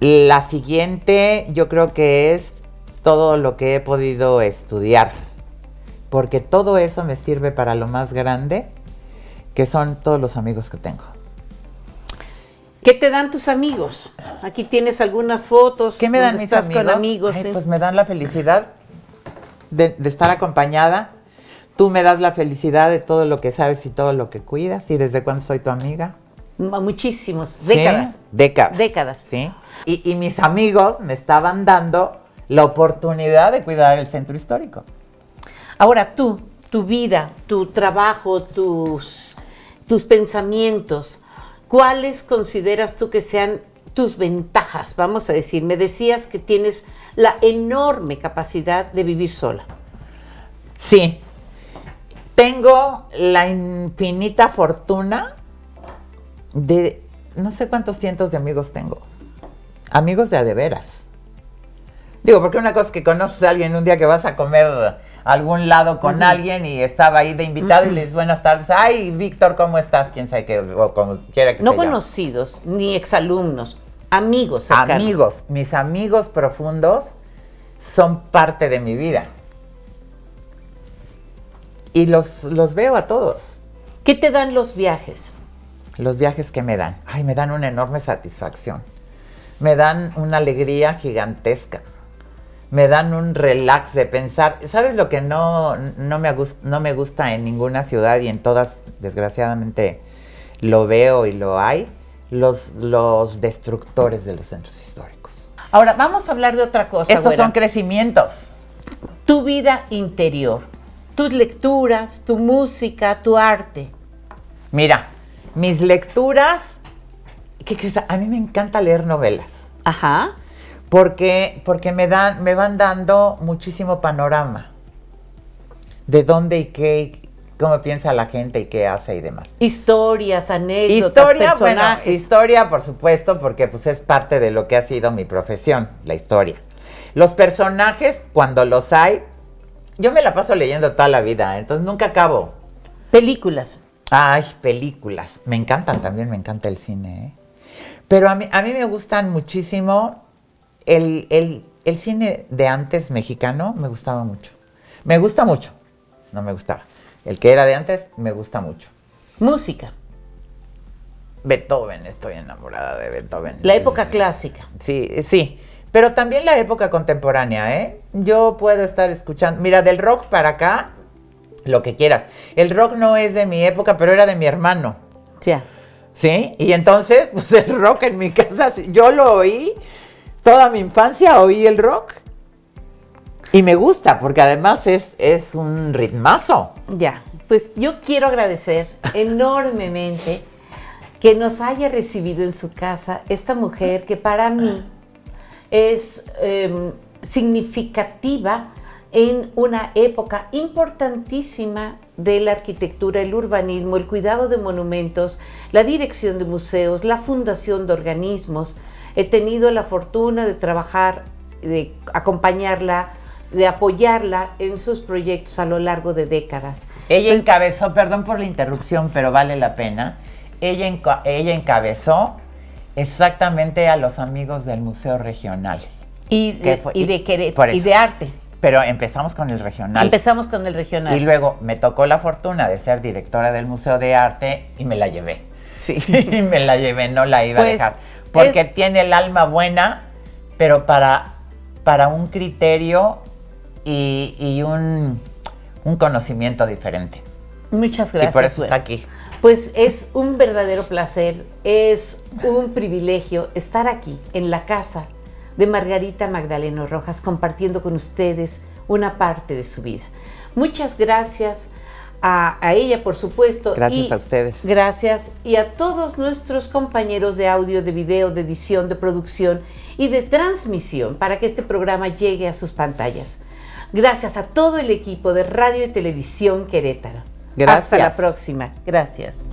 La siguiente, yo creo que es todo lo que he podido estudiar. Porque todo eso me sirve para lo más grande, que son todos los amigos que tengo. ¿Qué te dan tus amigos? Aquí tienes algunas fotos. ¿Qué me dan donde mis estás amigos? con amigos. Ay, ¿eh? pues me dan la felicidad de estar acompañada. Tú me das la felicidad de todo lo que sabes y todo lo que cuidas. ¿Y desde cuándo soy tu amiga? Muchísimos, ¿Sí? décadas. Décadas. ¿Sí? Y mis amigos me estaban dando la oportunidad de cuidar el centro histórico. Ahora tú, tu vida, tu trabajo, tus pensamientos, ¿cuáles consideras tú que sean tus ventajas? Vamos a decir, me decías que tienes la enorme capacidad de vivir sola. Sí. Tengo la infinita fortuna de no sé cuántos cientos de amigos tengo. Amigos de veras. Digo, porque una cosa es que conoces a alguien un día que vas a comer a algún lado con alguien y estaba ahí de invitado y le dices buenas tardes. Ay, Víctor, ¿cómo estás? Quién sabe qué, o como quiera que No se llame. conocidos, ni exalumnos, amigos cercanos. Amigos, mis amigos profundos son parte de mi vida. Y los veo a todos. ¿Qué te dan los viajes? Los viajes que me dan. Ay, me dan una enorme satisfacción. Me dan una alegría gigantesca. Me dan un relax de pensar. ¿Sabes lo que no me gusta en ninguna ciudad y en todas, desgraciadamente, lo veo y lo hay? Los destructores de los centros históricos. Ahora, vamos a hablar de otra cosa, Estos güera. son crecimientos. Tu vida interior, tus lecturas, tu música, tu arte. Mira, mis lecturas, ¿qué crees? A mí me encanta leer novelas. Ajá. Porque me van dando muchísimo panorama de dónde y qué, cómo piensa la gente y qué hace y demás. Historias, anécdotas, personajes. Bueno, historia, por supuesto, porque pues es parte de lo que ha sido mi profesión, la historia. Los personajes, cuando los hay, yo me la paso leyendo toda la vida, entonces nunca acabo. Películas. Ay, películas. Me encantan también, me encanta el cine, ¿eh? Pero a mí me gustan muchísimo el cine de antes mexicano, me gustaba mucho. Me gusta mucho. No me gustaba. El que era de antes, me gusta mucho. Música. Beethoven, estoy enamorada de Beethoven. La época clásica. Sí, sí. Pero también la época contemporánea, ¿eh? Yo puedo estar escuchando. Mira, del rock para acá, lo que quieras. El rock no es de mi época, pero era de mi hermano. Ya. ¿Sí? Y entonces, pues el rock en mi casa, yo lo oí. Toda mi infancia oí el rock. Y me gusta, porque además es un ritmazo. Ya. Pues yo quiero agradecer enormemente que nos haya recibido en su casa esta mujer que para mí es significativa en una época importantísima de la arquitectura, el urbanismo, el cuidado de monumentos, la dirección de museos, la fundación de organismos. He tenido la fortuna de trabajar, de acompañarla de apoyarla en sus proyectos a lo largo de décadas. Ella encabezó, perdón por la interrupción, pero vale la pena, ella encabezó exactamente a los amigos del Museo Regional. Y de Querétaro, y de arte. Pero empezamos con el regional. Empezamos con el regional. Y luego me tocó la fortuna de ser directora del Museo de Arte y me la llevé. Sí. Y me la llevé, no la iba a dejar. Porque tiene el alma buena, pero para un criterio y un conocimiento diferente. Muchas gracias. Y por eso está aquí. Pues es un verdadero placer, es un privilegio estar aquí en la casa de Margarita Magdaleno Rojas, compartiendo con ustedes una parte de su vida. Muchas gracias a ella, por supuesto. Gracias a ustedes. Gracias. Y a todos nuestros compañeros de audio, de video, de edición, de producción y de transmisión para que este programa llegue a sus pantallas. Gracias a todo el equipo de Radio y Televisión Querétaro. Gracias. Hasta la próxima. Gracias.